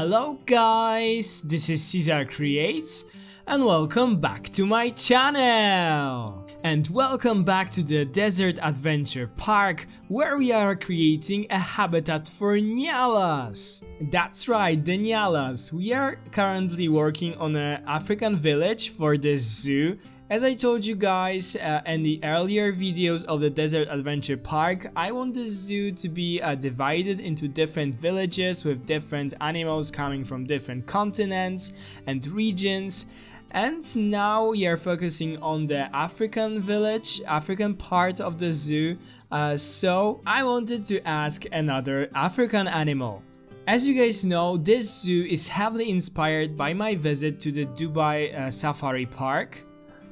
Hello guys, this is Cesar Creates and welcome back to my channel! And welcome back to the Desert Adventure Park where we are creating a habitat for nyalas! That's right, the nyalas! We are currently working on an African village for the zoo. As I told you guys in the earlier videos of the Desert Adventure Park, I want the zoo to be divided into different villages with different animals coming from different continents and regions. And now we are focusing on the African village, African part of the zoo. So I wanted to ask another African animal. As you guys know, this zoo is heavily inspired by my visit to the Dubai Safari Park.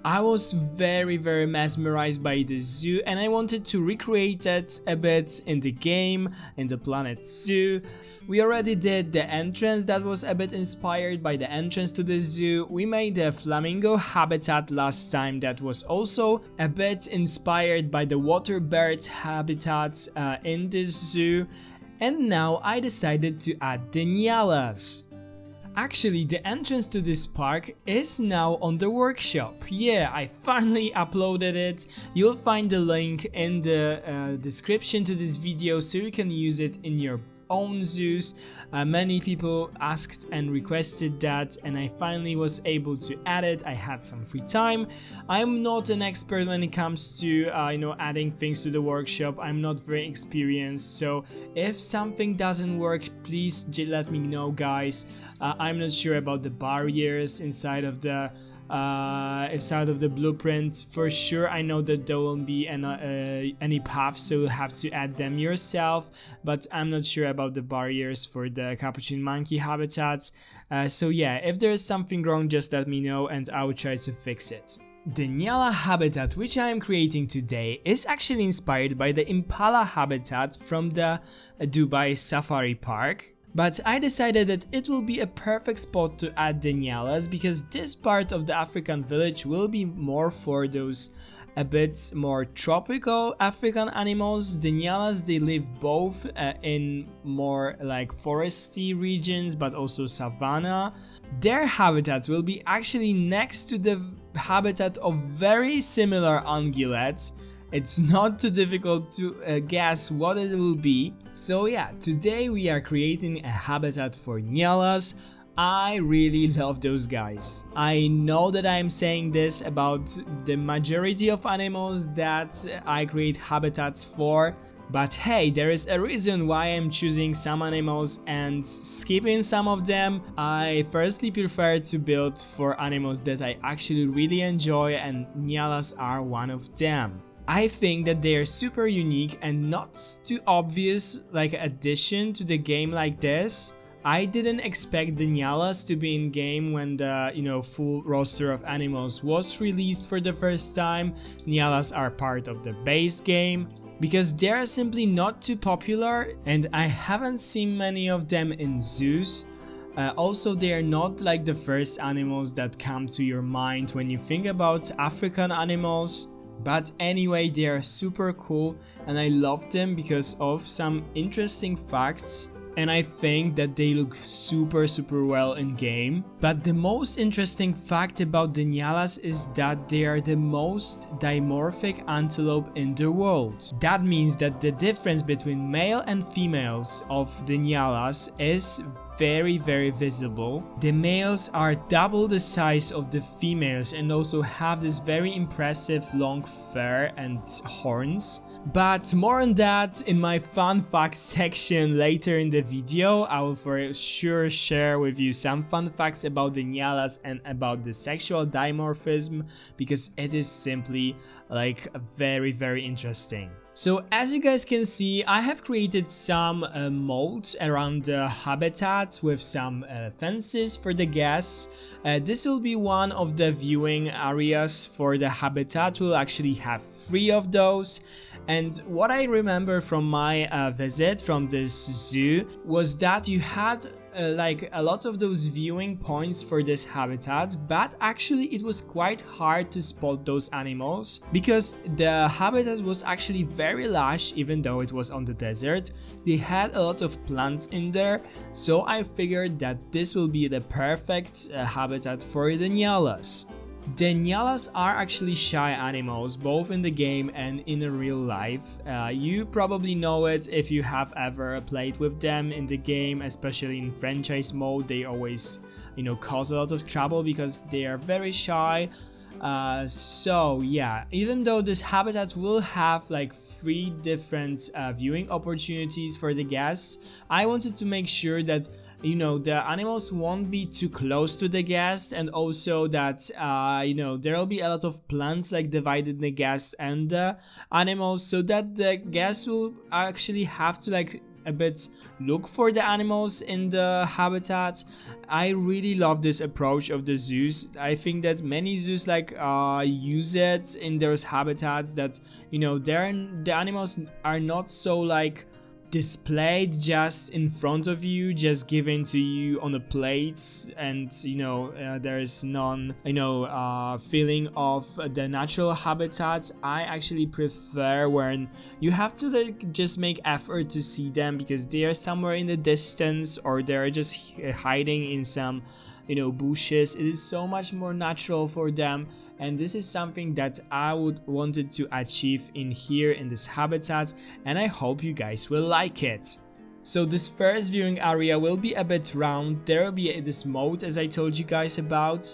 I was very mesmerized by the zoo and I wanted to recreate it a bit in the game, in the Planet Zoo. We already did the entrance that was a bit inspired by the entrance to the zoo. We made the flamingo habitat last time that was also a bit inspired by the water bird habitats in this zoo. And now I decided to add the nyalas. Actually, the entrance to this park is now on the workshop. Yeah, I finally uploaded it. You'll find the link in the description to this video so you can use it in your own zoos. Many people asked and requested that and I finally was able to add it. I had some free time. I'm not an expert when it comes to adding things to the workshop. I'm not very experienced, so if something doesn't work, please let me know, guys. I'm not sure about the barriers inside of the blueprint. For sure I know that there won't be any paths, so you'll have to add them yourself, but I'm not sure about the barriers for the capuchin monkey habitats. So yeah, if there is something wrong, just let me know and I will try to fix it. The Nyala habitat which I am creating today is actually inspired by the impala habitat from the Dubai Safari Park. But I decided that it will be a perfect spot to add the nyalas because this part of the African village will be more for those a bit more tropical African animals. The nyalas, they live both in more like foresty regions but also savanna. Their habitats will be actually next to the habitat of very similar ungulates. It's not too difficult to guess what it will be. So yeah, today we are creating a habitat for nyalas. I really love those guys. I know that I'm saying this about the majority of animals that I create habitats for, but hey, there is a reason why I'm choosing some animals and skipping some of them. I firstly prefer to build for animals that I actually really enjoy, and nyalas are one of them. I think that they are super unique and not too obvious like addition to the game like this. I didn't expect the nyalas to be in game when the full roster of animals was released for the first time. Nyalas are part of the base game because they are simply not too popular and I haven't seen many of them in zoos. Also, they are not like the first animals that come to your mind when you think about African animals. But anyway, they are super cool and I love them because of some interesting facts, and I think that they look super well in game. But the most interesting fact about the nyalas is that they are the most dimorphic antelope in the world. That means that the difference between male and females of the nyalas is very visible. The males are double the size of the females and also have this very impressive long fur and horns. But more on that in my fun facts section later in the video. I will for sure share with you some fun facts about the nyalas and about the sexual dimorphism because it is simply like very interesting. So as you guys can see, I have created some molds around the habitat with some fences for the guests. This will be one of the viewing areas for the habitat. We'll actually have 3 of those. And what I remember from my visit from this zoo was that you had like a lot of those viewing points for this habitat, but actually it was quite hard to spot those animals because the habitat was actually very lush. Even though it was on the desert, they had a lot of plants in there, so I figured that this will be the perfect habitat for the nyalas. The nyalas are actually shy animals, both in the game and in real life. You probably know it if you have ever played with them in the game, especially in franchise mode. They always, cause a lot of trouble because they are very shy. So yeah, even though this habitat will have like 3 different viewing opportunities for the guests, I wanted to make sure that the animals won't be too close to the guests, and also that there will be a lot of plants like divided the guests and the animals, so that the guests will actually have to like a bit look for the animals in the habitat. I really love this approach of the zoos. I think that many zoos like use it in those habitats that the animals are not so like displayed just in front of you, just given to you on the plates, and there is none feeling of the natural habitats. I actually prefer when you have to like just make effort to see them because they are somewhere in the distance or they're just hiding in some bushes. It is so much more natural for them, and this is something that I would wanted to achieve in here in this habitat, and I hope you guys will like it. So this first viewing area will be a bit round. There will be this moat as I told you guys about,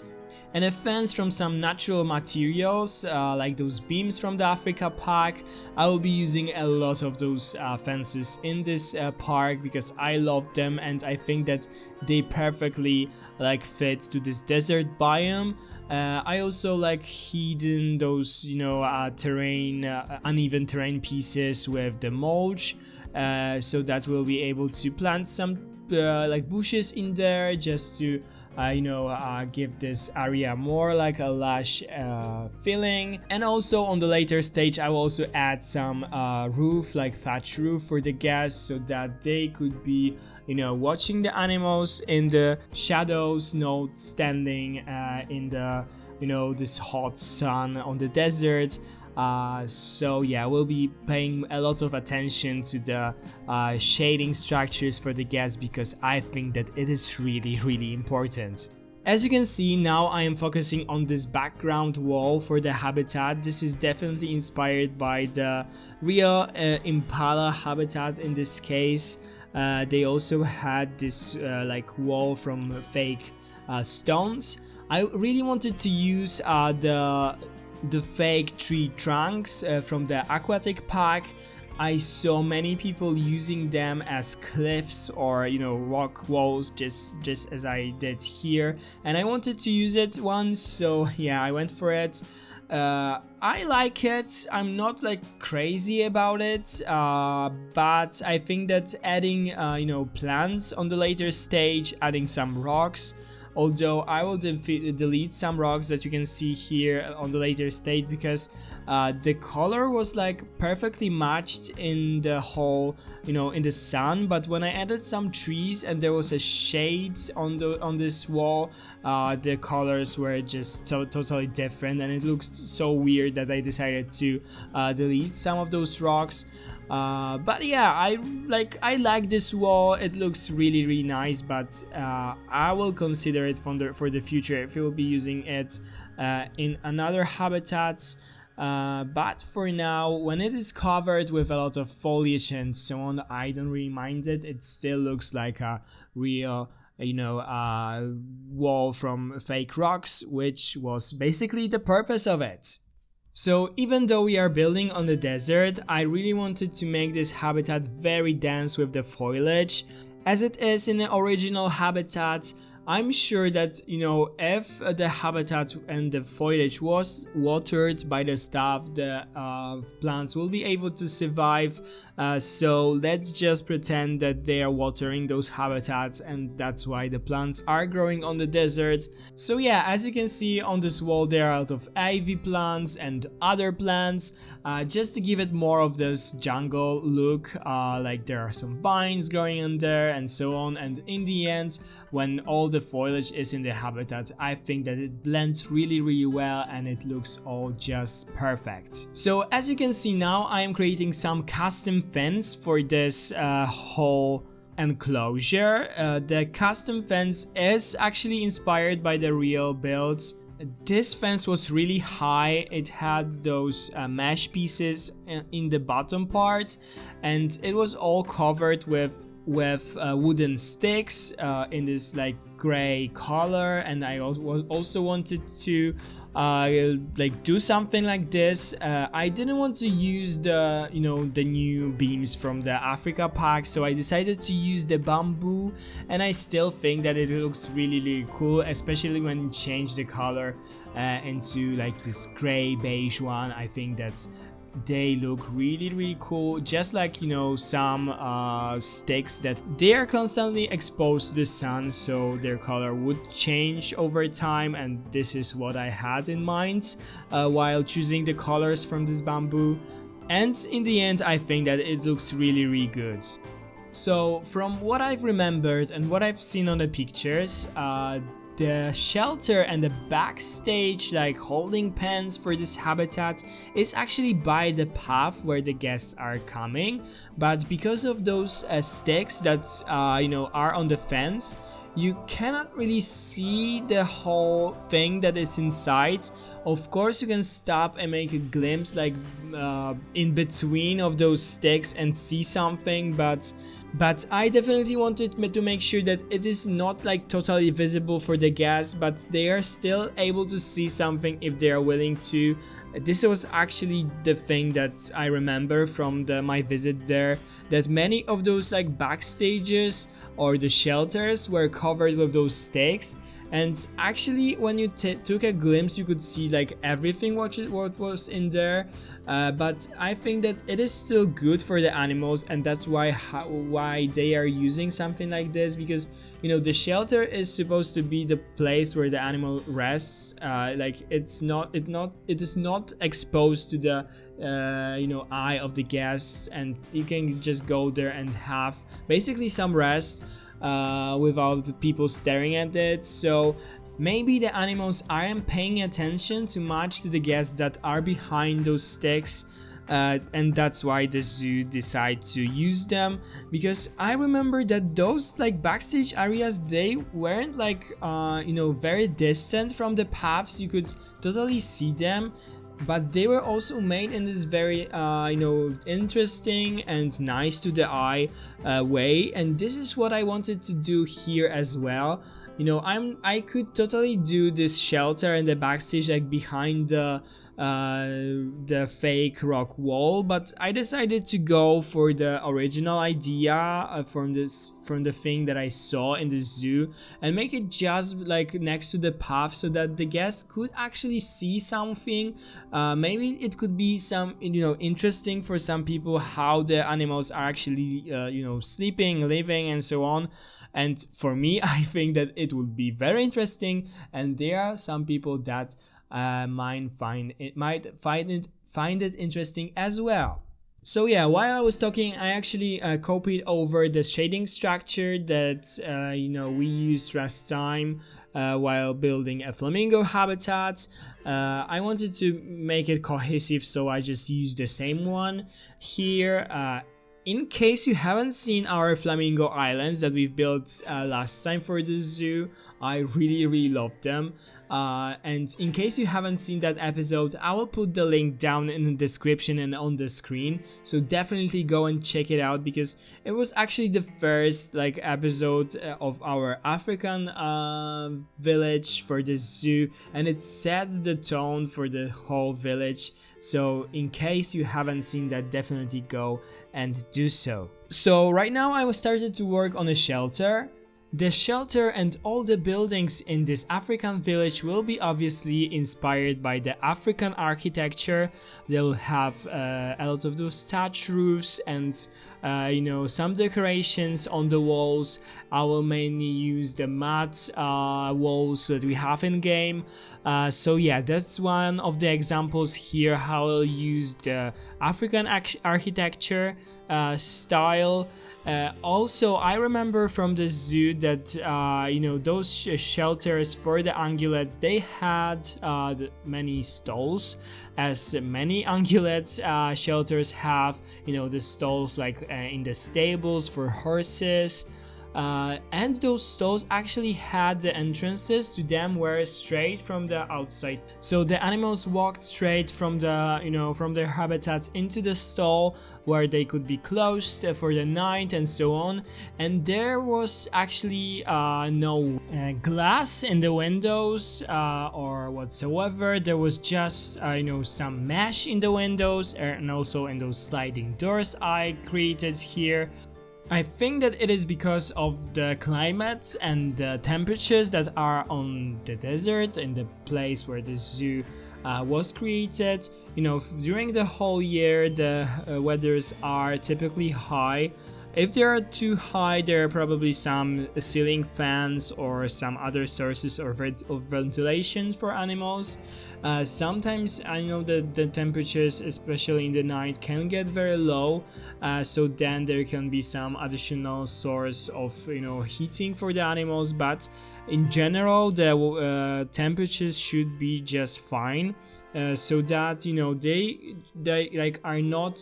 and a fence from some natural materials like those beams from the Africa Park. I will be using a lot of those fences in this park because I love them, and I think that they perfectly like fit to this desert biome. I also like hidden those uneven terrain pieces with the mulch, so that we'll be able to plant some like bushes in there just to give this area more like a lush feeling. And also on the later stage I will also add some roof, like thatch roof, for the guests so that they could be watching the animals in the shadows, not standing in the this hot sun on the desert. So yeah, we'll be paying a lot of attention to the shading structures for the guests because I think that it is really important. As you can see, now I am focusing on this background wall for the habitat. This is definitely inspired by the real impala habitat in this case. They also had this like wall from fake stones. I really wanted to use the fake tree trunks from the aquatic park. I saw many people using them as cliffs or rock walls, just as I did here, and I wanted to use it once, so yeah, I went for it. I like it. I'm not like crazy about it, but I think that adding plants on the later stage, adding some rocks, although I will delete some rocks that you can see here on the later stage because the color was like perfectly matched in the whole in the sun, but when I added some trees and there was a shade on this wall, the colors were just totally different, and it looks so weird that I decided to delete some of those rocks. But yeah, I like this wall. It looks really nice, but I will consider it for the future if we will be using it in another habitats. But for now, when it is covered with a lot of foliage and so on, I don't really mind it. It still looks like a real wall from fake rocks, which was basically the purpose of it. So even though we are building on the desert, I really wanted to make this habitat very dense with the foliage. As it is in the original habitat, I'm sure that, you know, if the habitat and the foliage was watered by the staff, the plants will be able to survive. So let's just pretend that they are watering those habitats, and that's why the plants are growing on the desert. So yeah, as you can see on this wall, there are a lot of ivy plants and other plants, just to give it more of this jungle look. Like there are some vines growing in there and so on, and in the end, when all the foliage is in the habitat, I think that it blends really well and it looks all just perfect. So as you can see now, I am creating some custom fence for this whole enclosure. The custom fence is actually inspired by the real builds. This fence was really high. It had those mesh pieces in the bottom part, and it was all covered with wooden sticks in this like gray color. And I also wanted to like do something like this. I didn't want to use the, you know, the new beams from the Africa pack, so I decided to use the bamboo, and I still think that it looks really cool, especially when you change the color into like this gray beige one. I think that they look really cool, just like, you know, some sticks that they are constantly exposed to the sun, so their color would change over time, and this is what I had in mind while choosing the colors from this bamboo. And in the end, I think that it looks really good. So from what I've remembered and what I've seen on the pictures, the shelter and the backstage like holding pens for this habitat is actually by the path where the guests are coming, but because of those sticks that you know, are on the fence, you cannot really see the whole thing that is inside. Of course, you can stop and make a glimpse like in between of those sticks and see something, but I definitely wanted to make sure that it is not like totally visible for the guests, but they are still able to see something if they are willing to. This was actually the thing that I remember from my visit there, that many of those like backstages or the shelters were covered with those stakes, and actually when you took a glimpse you could see like everything what was in there. But I think that it is still good for the animals, and that's why they are using something like this, because, you know, the shelter is supposed to be the place where the animal rests. Like it is not exposed to the you know, eye of the guests, and you can just go there and have basically some rest without people staring at it. So maybe the animals aren't paying attention too much to the guests that are behind those sticks, and that's why the zoo decided to use them. Because I remember that those like backstage areas, they weren't like you know, very distant from the paths. You could totally see them, but they were also made in this very you know, interesting and nice to the eye way, and this is what I wanted to do here as well. You know, I could totally do this shelter and the backstage like behind the fake rock wall, but I decided to go for the original idea from the thing that I saw in the zoo, and make it just like next to the path so that the guests could actually see something. Maybe it could be some, you know, interesting for some people how the animals are actually you know, sleeping, living, and so on. And for me, I think that it would be very interesting, and there are some people that might find it interesting as well. So yeah, while I was talking, I actually copied over the shading structure that you know, we used last time while building a flamingo habitat. I wanted to make it cohesive, so I just used the same one here. In case you haven't seen our flamingo islands that we've built last time for the zoo, I really love them. And in case you haven't seen that episode, I will put the link down in the description and on the screen, so definitely go and check it out, because it was actually the first like episode of our African village for the zoo, and it sets the tone for the whole village. So in case you haven't seen that, definitely go and do so. So right now I started to work on a shelter, The shelter and all the buildings in this African village will be obviously inspired by the African architecture. They'll have a lot of those thatch roofs and some decorations on the walls. I will mainly use the matte walls that we have in game. So yeah, that's one of the examples here how I'll use the African architecture style. Also, I remember from the zoo that those shelters for the ungulates, they had many stalls, as many ungulates shelters have, the stalls like in the stables for horses. And those stalls actually had the entrances to them were straight from the outside, so the animals walked straight from the from their habitats into the stall where they could be closed for the night and so on. And there was actually no glass in the windows or whatsoever. There was just some mesh in the windows and also in those sliding doors I created here. I think that it is because of the climate and the temperatures that are on the desert, in the place where the zoo was created. During the whole year, the weathers are typically high. If they are too high, there are probably some ceiling fans or some other sources of ventilation for animals. Sometimes I know that the temperatures, especially in the night, can get very low, so then there can be some additional source of heating for the animals, but in general the temperatures should be just fine. So that they like are not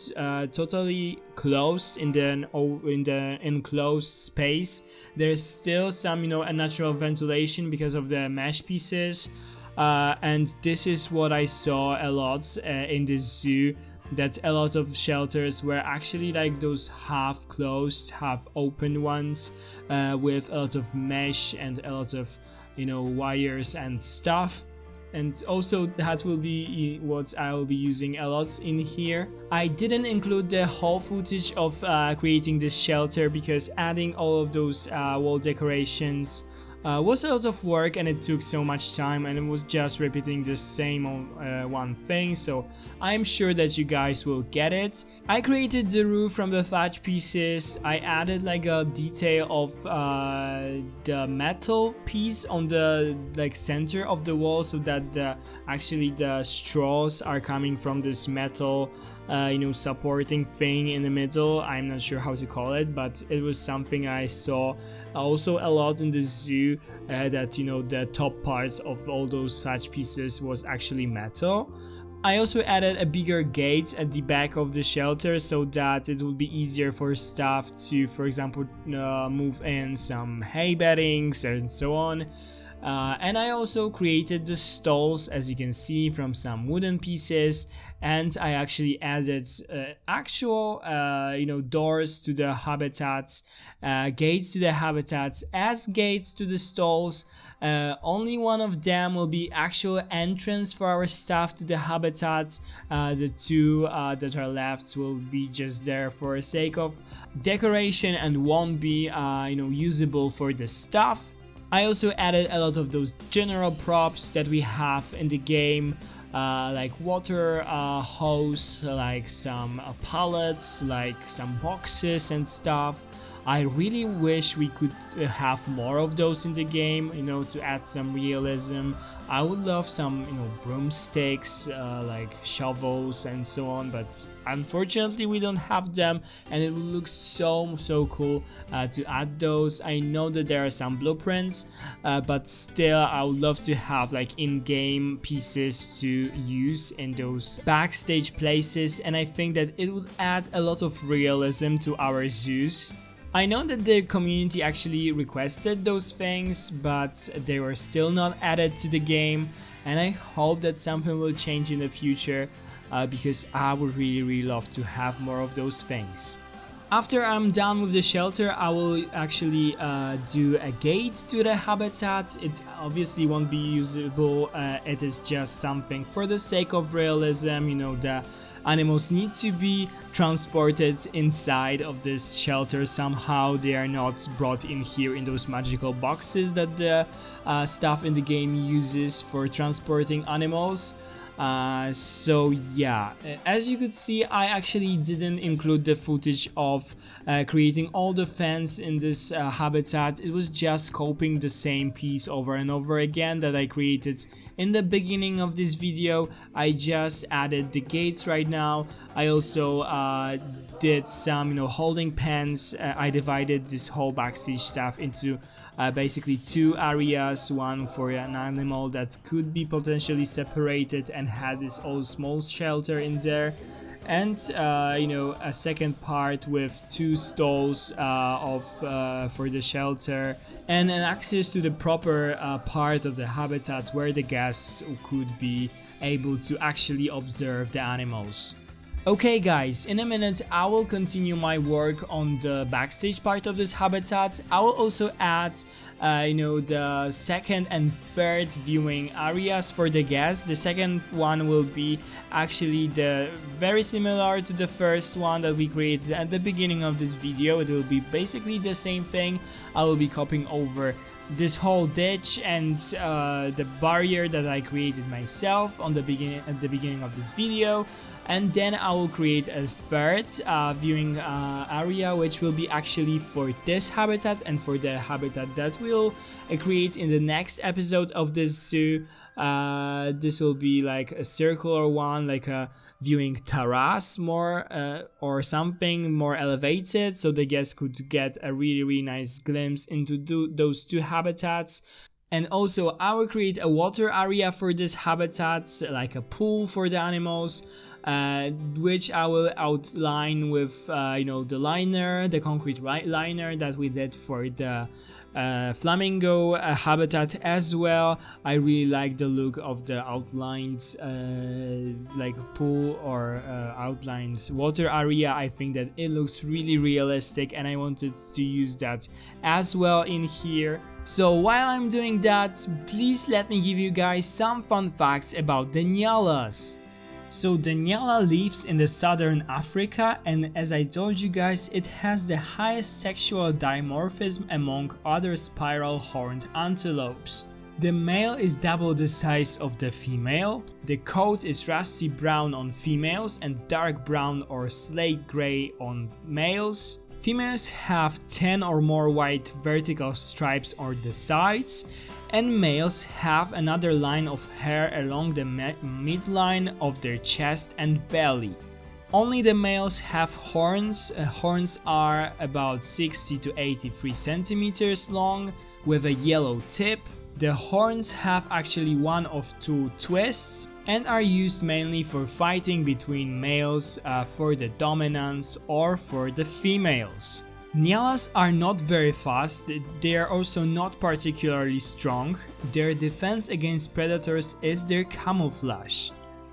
totally closed in the enclosed space. There's still some a natural ventilation because of the mesh pieces, and this is what I saw a lot in the zoo, that a lot of shelters were actually like those half closed, half open ones, with a lot of mesh and a lot of wires and stuff. And also that will be what I will be using a lot in here. I didn't include the whole footage of creating this shelter because adding all of those wall decorations was a lot of work, and it took so much time, and it was just repeating the same one thing, so I'm sure that you guys will get it. I created the roof from the thatch pieces. I added like a detail of the metal piece on the center of the wall, so that actually the straws are coming from this metal supporting thing in the middle. I'm not sure how to call it, but it was something I saw also a lot in the zoo, that the top parts of all those thatch pieces was actually metal. I also added a bigger gate at the back of the shelter so that it would be easier for staff to, for example, move in some hay beddings and so on. And I also created the stalls, as you can see, from some wooden pieces, and I actually added actual doors to the habitats, gates to the habitats as gates to the stalls. Only one of them will be actual entrance for our staff to the habitats. The two that are left will be just there for the sake of decoration and won't be usable for the staff. I also added a lot of those general props that we have in the game, like water hose, like some pallets, like some boxes and stuff. I really wish we could have more of those in the game, to add some realism. I would love some, broomsticks, like shovels and so on, but unfortunately we don't have them, and it would look so cool to add those. I know that there are some blueprints, but still I would love to have like in-game pieces to use in those backstage places, and I think that it would add a lot of realism to our zoos. I know that the community actually requested those things, but they were still not added to the game, and I hope that something will change in the future, because I would really love to have more of those things. After I'm done with the shelter, I will actually do a gate to the habitat. It obviously won't be usable, it is just something for the sake of realism, the animals need to be transported inside of this shelter somehow. They are not brought in here in those magical boxes that the stuff in the game uses for transporting animals. So yeah, as you could see, I actually didn't include the footage of creating all the fence in this habitat. It was just copying the same piece over and over again that I created in the beginning of this video. I just added the gates right now. I also did some, holding pens. I divided this whole backstage stuff into basically two areas, one for an animal that could be potentially separated and had this old small shelter in there, and a second part with two stalls for the shelter, and an access to the proper part of the habitat where the guests could be able to actually observe the animals. Okay guys, in a minute I will continue my work on the backstage part of this habitat. I will also add the second and third viewing areas for the guests. The second one will be actually very similar to the first one that we created at the beginning of this video. It will be basically the same thing. I will be copying over this whole ditch and the barrier that I created myself at the beginning of this video, and then I will create a third viewing area, which will be actually for this habitat and for the habitat that we'll create in the next episode of this zoo. This will be like a circular one, like a viewing terrace or something more elevated, so the guests could get a really nice glimpse into those two habitats. And also I will create a water area for this habitat, like a pool for the animals, which I will outline with the concrete liner that we did for the flamingo habitat as well. I really like the look of the outlined like pool or outlined water area. I think that it looks really realistic and I wanted to use that as well in here. So while I'm doing that, please let me give you guys some fun facts about the Nyalas. So the Nyala lives in the southern Africa, and as I told you guys, it has the highest sexual dimorphism among other spiral horned antelopes. The male is double the size of the female. The coat is rusty brown on females and dark brown or slate gray on males. Females have 10 or more white vertical stripes on the sides, and males have another line of hair along the midline of their chest and belly. Only the males have horns. Horns are about 60 to 83 centimeters long with a yellow tip. The horns have actually one of two twists and are used mainly for fighting between males for the dominance or for the females. Nyalas are not very fast, they are also not particularly strong. Their defense against predators is their camouflage.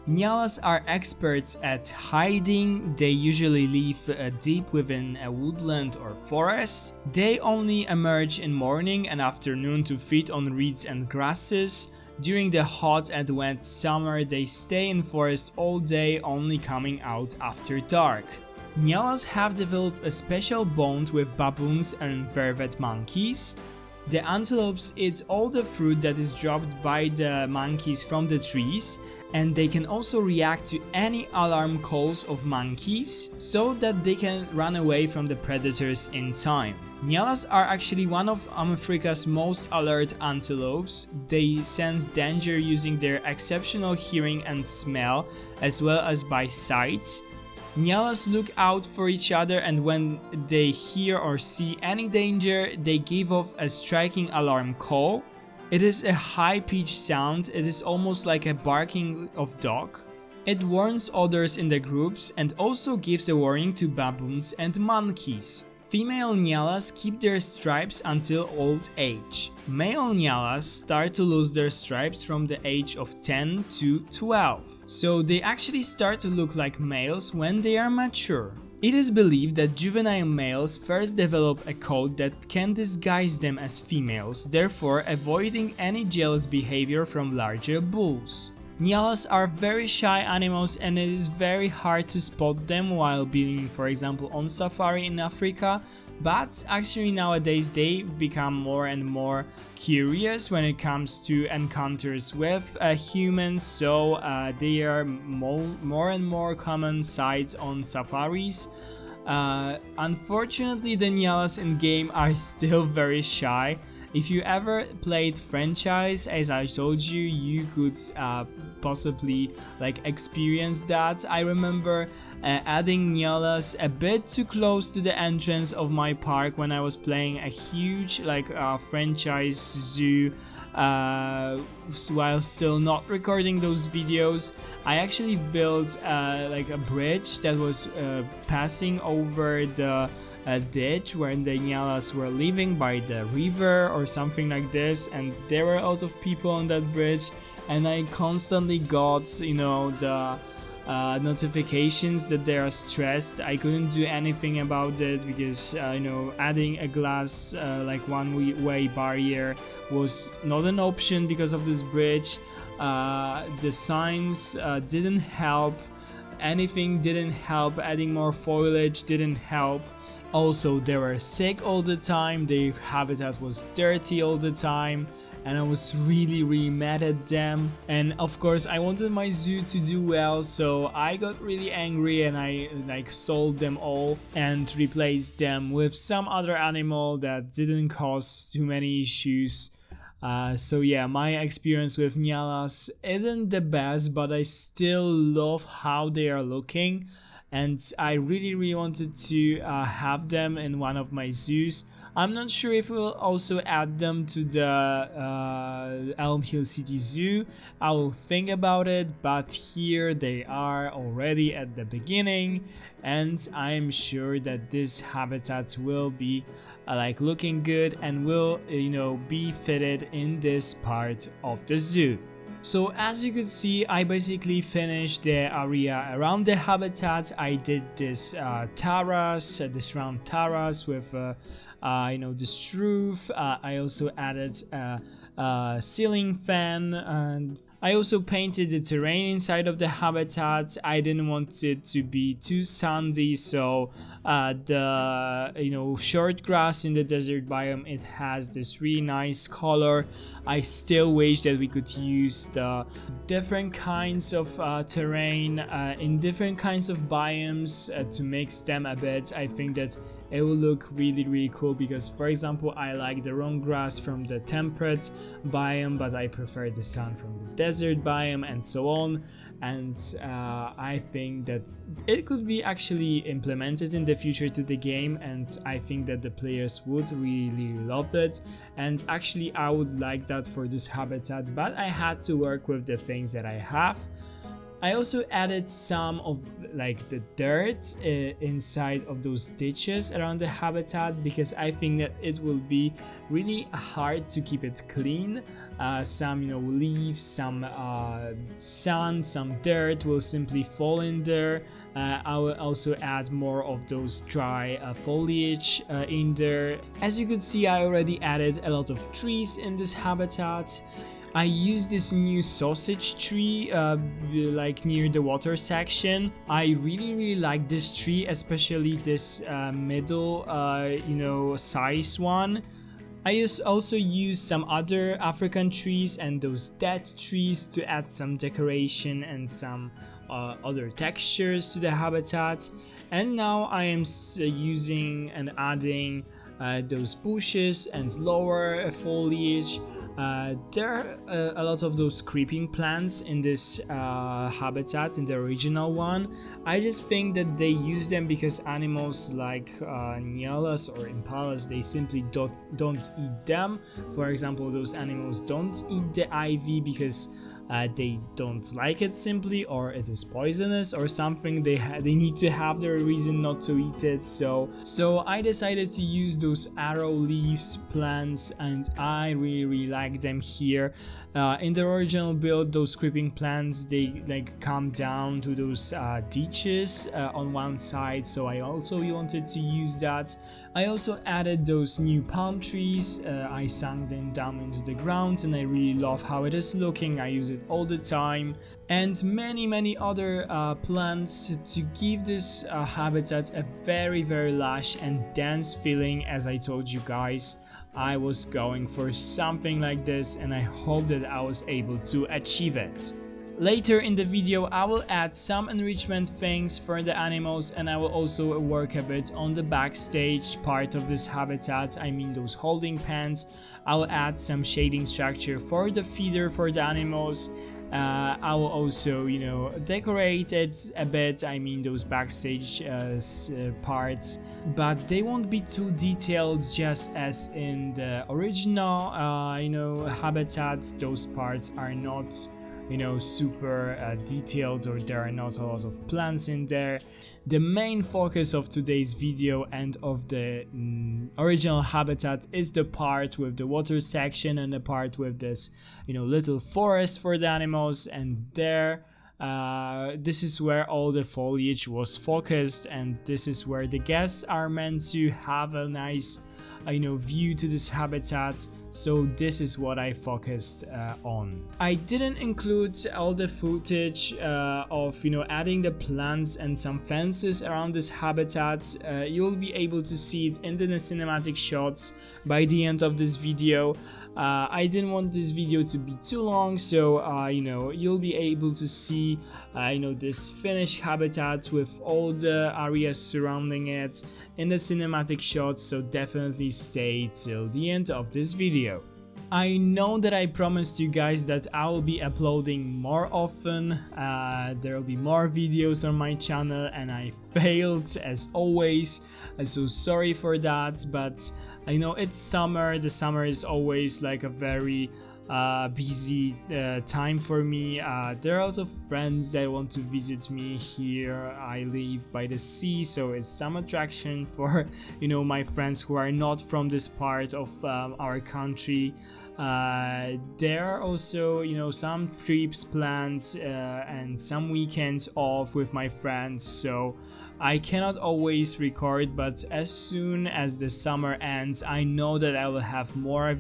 Nyalas are experts at hiding. They usually live deep within a woodland or forest. They only emerge in morning and afternoon to feed on reeds and grasses. During the hot and wet summer, they stay in forest all day, only coming out after dark. Nyalas have developed a special bond with baboons and vervet monkeys. The antelopes eat all the fruit that is dropped by the monkeys from the trees, and they can also react to any alarm calls of monkeys so that they can run away from the predators in time. Nyalas are actually one of Africa's most alert antelopes. They sense danger using their exceptional hearing and smell, as well as by sight. Nyalas look out for each other, and when they hear or see any danger, they give off a striking alarm call. It is a high-pitched sound. It is almost like a barking of dog. It warns others in the groups and also gives a warning to baboons and monkeys. Female Nyalas keep their stripes until old age. Male Nyalas start to lose their stripes from the age of 10 to 12, so they actually start to look like males when they are mature. It is believed that juvenile males first develop a coat that can disguise them as females, therefore avoiding any jealous behavior from larger bulls. Nyalas are very shy animals and it is very hard to spot them while being, for example, on safari in Africa, but actually nowadays they become more and more curious when it comes to encounters with humans, so they are more and more common sights on safaris. Unfortunately, the Nyalas in game are still very shy. If you ever played franchise, as I told you, you could possibly like experience that. I remember adding Nyalas a bit too close to the entrance of my park when I was playing a huge like franchise zoo. While still not recording those videos, I actually built like a bridge that was passing over the ditch where the Nyalas were living by the river or something like this, and there were a lot of people on that bridge, and I constantly got, you know, the notifications that they are stressed. I couldn't do anything about it because you know, adding a glass like one-way barrier was not an option because of this bridge. The signs didn't help, anything didn't help, adding more foliage didn't help. Also, they were sick all the time, their habitat was dirty all the time, and I was really mad at them. And of course I wanted my zoo to do well, so I got really angry and I like sold them all and replaced them with some other animal that didn't cause too many issues. So yeah, my experience with Nyalas isn't the best, but I still love how they are looking, and I really wanted to have them in one of my zoos. I'm not sure if we'll also add them to the Elm Hill City Zoo. I will think about it, but here they are already at the beginning, and I'm sure that this habitat will be like looking good and will, you know, be fitted in this part of the zoo. So as you could see, I basically finished the area around the habitat. I did this terrace, this round terrace with you know, this roof. I also added a ceiling fan, and I also painted the terrain inside of the habitat. I didn't want it to be too sandy, so the, you know, short grass in the desert biome, it has this really nice color. I still wish that we could use the different kinds of terrain in different kinds of biomes to mix them a bit. I think that it will look really cool because, for example, I like the long grass from the temperate biome, but I prefer the sun from the desert biome, and so on. And I think that it could be actually implemented in the future to the game, and I think that the players would really love it. And actually I would like that for this habitat, but I had to work with the things that I have. I also added some of like the dirt inside of those ditches around the habitat because I think that it will be really hard to keep it clean. Some, you know, leaves, some sand, some dirt will simply fall in there. I will also add more of those dry foliage in there. As you could see, I already added a lot of trees in this habitat. I used this new sausage tree like near the water section. I really like this tree, especially this middle you know, size one. I also used some other African trees and those dead trees to add some decoration and some other textures to the habitat. And now I am using and adding those bushes and lower foliage. There are a lot of those creeping plants in this habitat, in the original one. I just think that they use them because animals like nyalas or impalas, they simply don't eat them. For example, those animals don't eat the ivy because they don't like it simply, or it is poisonous or something. They need to have their reason not to eat it. So I decided to use those arrow leaves plants, and I really like them here. In the original build, those creeping plants, they like come down to those ditches on one side, so I also wanted to use that. I also added those new palm trees. I sunk them down into the ground and I really love how it is looking. I use it it all the time, and many other plants to give this habitat a very lush and dense feeling. As I told you guys, I was going for something like this, and I hope that I was able to achieve it. Later in the video I will add some enrichment things for the animals, and I will also work a bit on the backstage part of this habitat, I mean those holding pens. I will add some shading structure for the feeder for the animals. I will also, you know, decorate it a bit, I mean those backstage parts, but they won't be too detailed just as in the original, you know, habitats. Those parts are not, you know, super detailed, or there are not a lot of plants in there. The main focus of today's video and of the original habitat is the part with the water section and the part with this, you know, little forest for the animals, and there this is where all the foliage was focused, and this is where the guests are meant to have a nice, you know, view to this habitat. So this is what I focused on. I didn't include all the footage of, you know, adding the plants and some fences around this habitat. You'll be able to see it in the cinematic shots by the end of this video. I didn't want this video to be too long, so you know, you'll be able to see you know, this finished habitat with all the areas surrounding it in the cinematic shots, so definitely stay till the end of this video. I know that I promised you guys that I will be uploading more often, there will be more videos on my channel, and I failed as always, so sorry for that. But I know it's summer, the summer is always like a very busy time for me. There are a lot of friends that want to visit me here. I live by the sea, so it's some attraction for, you know, my friends who are not from this part of our country. There are also, you know, some trips planned and some weekends off with my friends, so I cannot always record, but as soon as the summer ends, I know that I will have more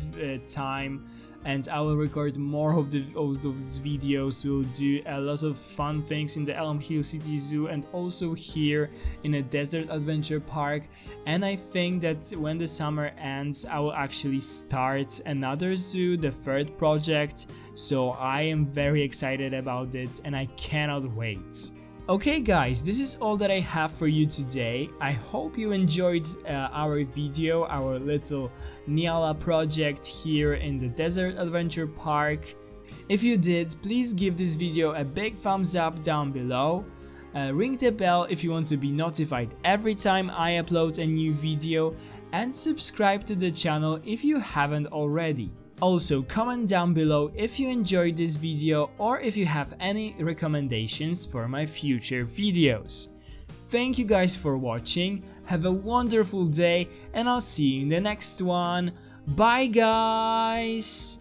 time and I will record more of those videos. We'll do a lot of fun things in the Elm Hill City Zoo and also here in a desert adventure park. And I think that when the summer ends, I will actually start another zoo, the third project. So I am very excited about it and I cannot wait. Okay guys, this is all that I have for you today. I hope you enjoyed our video, our little Nyala project here in the Desert Adventure Park. If you did, please give this video a big thumbs up down below. Ring the bell if you want to be notified every time I upload a new video, and subscribe to the channel if you haven't already. Also, comment down below if you enjoyed this video or if you have any recommendations for my future videos. Thank you guys for watching, have a wonderful day, and I'll see you in the next one. Bye guys!